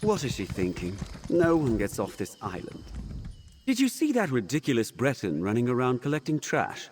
What is she thinking? No one gets off this island. Did you see that ridiculous Breton running around collecting trash?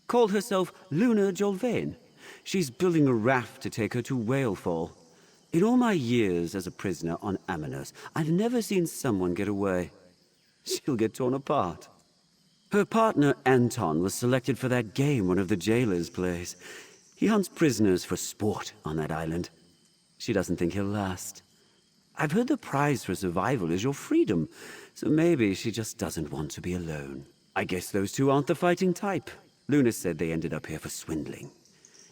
Called herself Luna Jolvain. She's building a raft to take her to Whalefall. In all my years as a prisoner on Amanos, I've never seen someone get away. She'll get torn apart. Her partner Anton was selected for that game one of the jailers plays. He hunts prisoners for sport on that island. She doesn't think he'll last. I've heard the prize for survival is your freedom, so maybe she just doesn't want to be alone. I guess those two aren't the fighting type. Luna said they ended up here for swindling.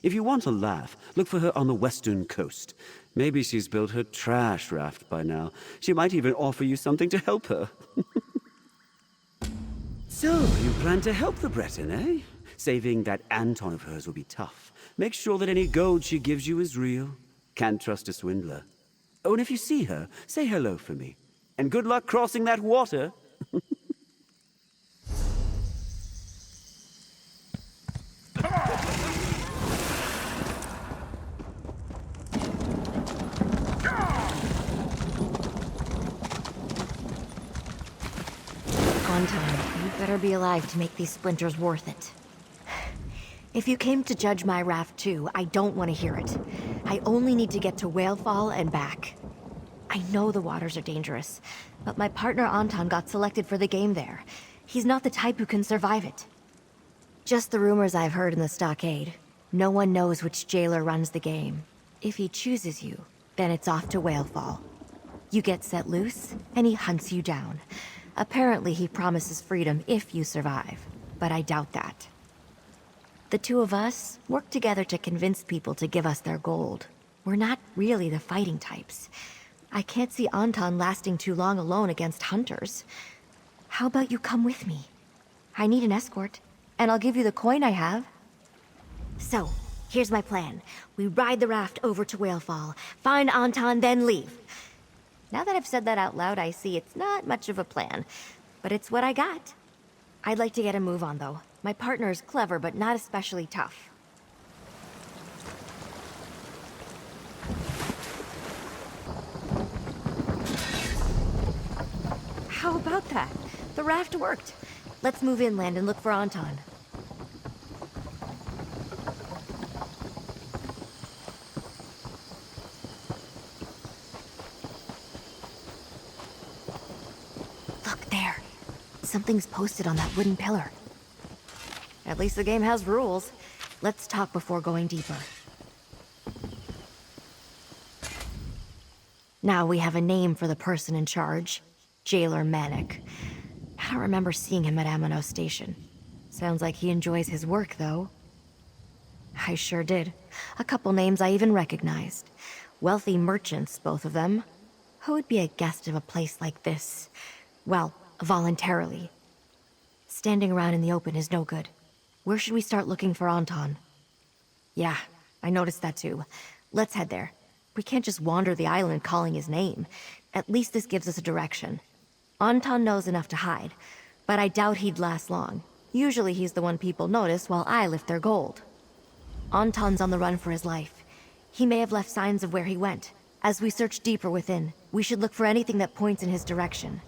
If you want a laugh, look for her on the western coast. Maybe she's built her trash raft by now. She might even offer you something to help her. So, you plan to help the Breton, eh? Saving that Anton of hers will be tough. Make sure that any gold she gives you is real. Can't trust a swindler. Oh, and if you see her, say hello for me. And good luck crossing that water. Anton, you better be alive to make these splinters worth it. If you came to judge my raft too, I don't want to hear it. I only need to get to Whalefall and back. I know the waters are dangerous, but my partner Anton got selected for the game there. He's not the type who can survive it. Just the rumors I've heard in the stockade. No one knows which jailer runs the game. If he chooses you, then it's off to Whalefall. You get set loose, and he hunts you down. Apparently he promises freedom if you survive, but I doubt that. The two of us work together to convince people to give us their gold. We're not really the fighting types. I can't see Anton lasting too long alone against hunters. How about you come with me? I need an escort, and I'll give you the coin I have. So, here's my plan. We ride the raft over to Whalefall, find Anton, then leave. Now that I've said that out loud, I see it's not much of a plan, but it's what I got. I'd like to get a move on, though. My partner is clever, but not especially tough. How about that? The raft worked. Let's move inland and look for Anton. Look there. Something's posted on that wooden pillar. At least the game has rules. Let's talk before going deeper. Now we have a name for the person in charge. Jailer Manic. I don't remember seeing him at Amanos Station. Sounds like he enjoys his work, though. I sure did. A couple names I even recognized. Wealthy merchants, both of them. Who would be a guest of a place like this? Well, voluntarily. Standing around in the open is no good. Where should we start looking for Anton? Yeah, I noticed that too. Let's head there. We can't just wander the island calling his name. At least this gives us a direction. Anton knows enough to hide, but I doubt he'd last long. Usually he's the one people notice while I lift their gold. Anton's on the run for his life. He may have left signs of where he went. As we search deeper within, we should look for anything that points in his direction.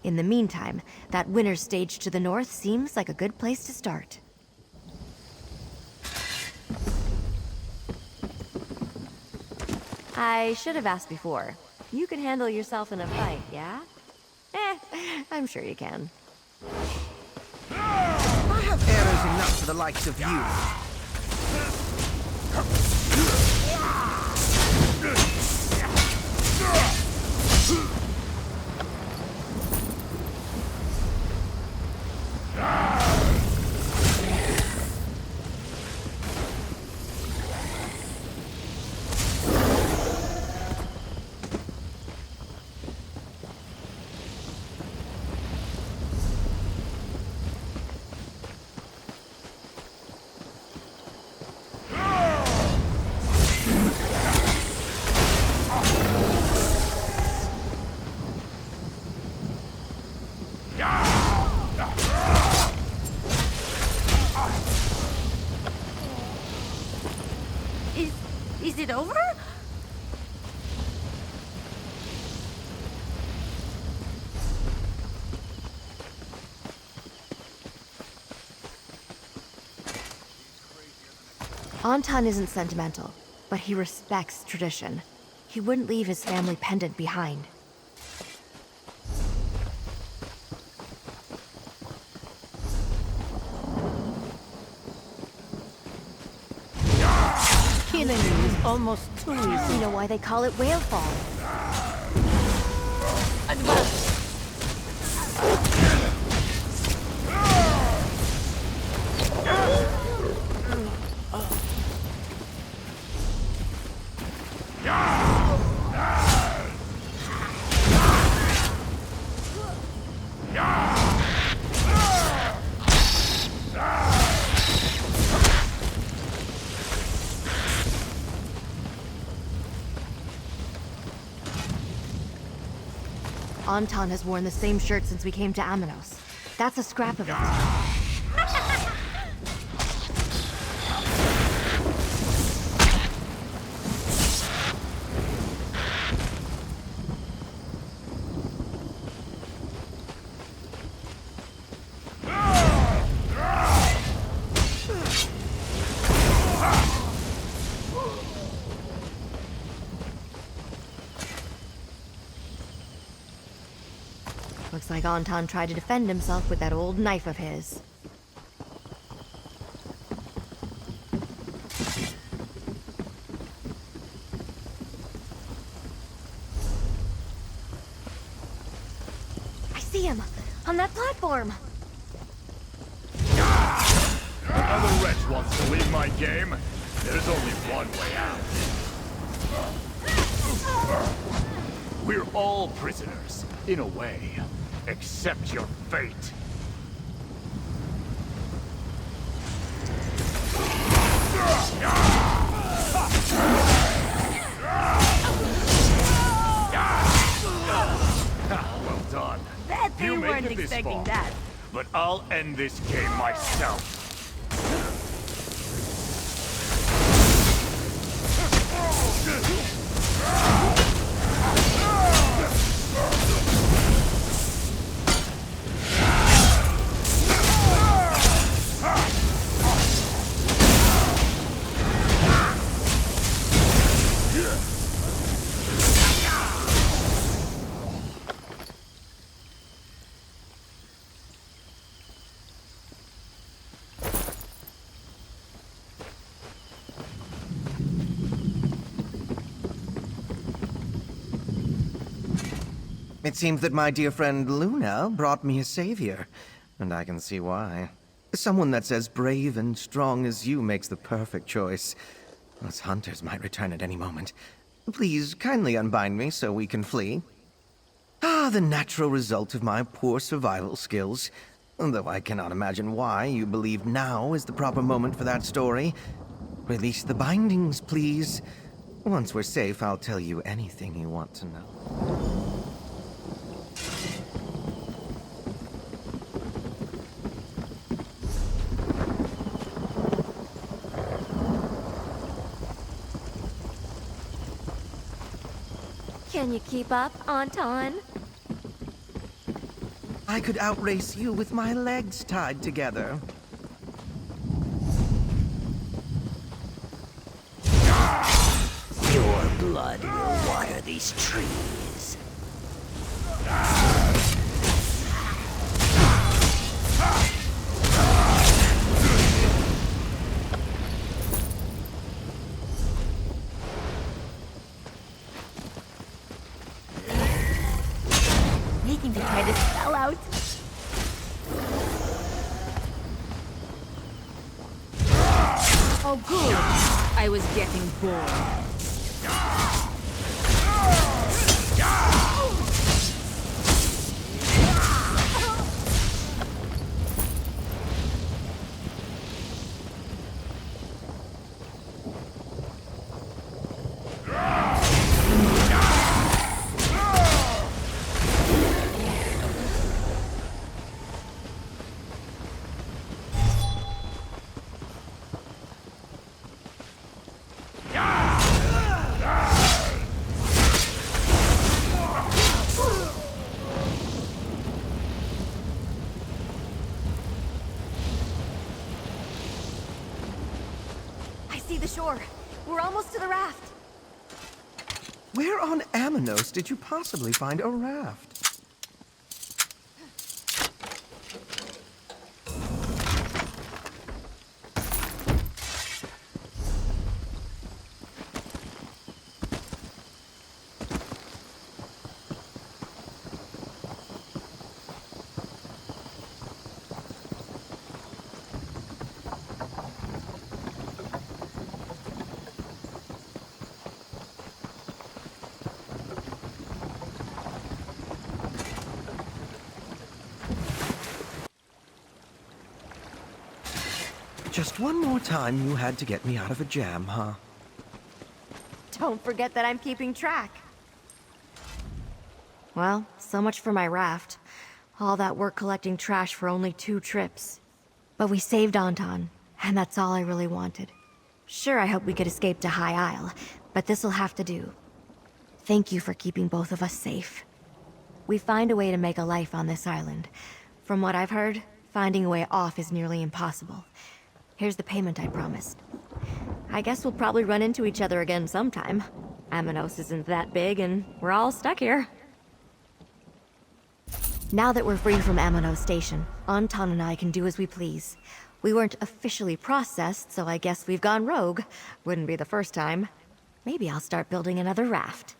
In the meantime, that winner's stage to the north seems like a good place to start. I should have asked before. You can handle yourself in a fight, yeah? I'm sure you can. I have arrows enough for the likes of you. Is it over? Anton isn't sentimental, but he respects tradition. He wouldn't leave his family pendant behind. Killing you is almost too easy. You know why they call it whale fall? Advance! Anton has worn the same shirt since we came to Amanos. That's a scrap of it. Looks like Anton tried to defend himself with that old knife of his. I see him! On that platform! Another wretch wants to leave my game. There's only one way out. We're all prisoners, in a way. Accept your fate. Well done. Bet you made weren't it this expecting far. that. But I'll end this game myself. It seems that my dear friend Luna brought me a savior, and I can see why. Someone that's as brave and strong as you makes the perfect choice. Us hunters might return at any moment. Please, kindly unbind me so we can flee. Ah, the natural result of my poor survival skills. Though I cannot imagine why you believe now is the proper moment for that story. Release the bindings, please. Once we're safe, I'll tell you anything you want to know. Can you keep up, Anton? I could outrace you with my legs tied together. Your blood will water these trees. Making me try to spell out. Oh, good. I was getting bored. shore. We're almost to the raft. Where on Amanos did you possibly find a raft? Just one more time you had to get me out of a jam, huh? Don't forget that I'm keeping track. Well, so much for my raft. All that work collecting trash for only 2 trips. But we saved Anton, and that's all I really wanted. Sure, I hope we could escape to High Isle, but this'll have to do. Thank you for keeping both of us safe. We find a way to make a life on this island. From what I've heard, finding a way off is nearly impossible. Here's the payment I promised. I guess we'll probably run into each other again sometime. Amanos isn't that big, and we're all stuck here. Now that we're free from Amanos Station, Anton and I can do as we please. We weren't officially processed, so I guess we've gone rogue. Wouldn't be the first time. Maybe I'll start building another raft.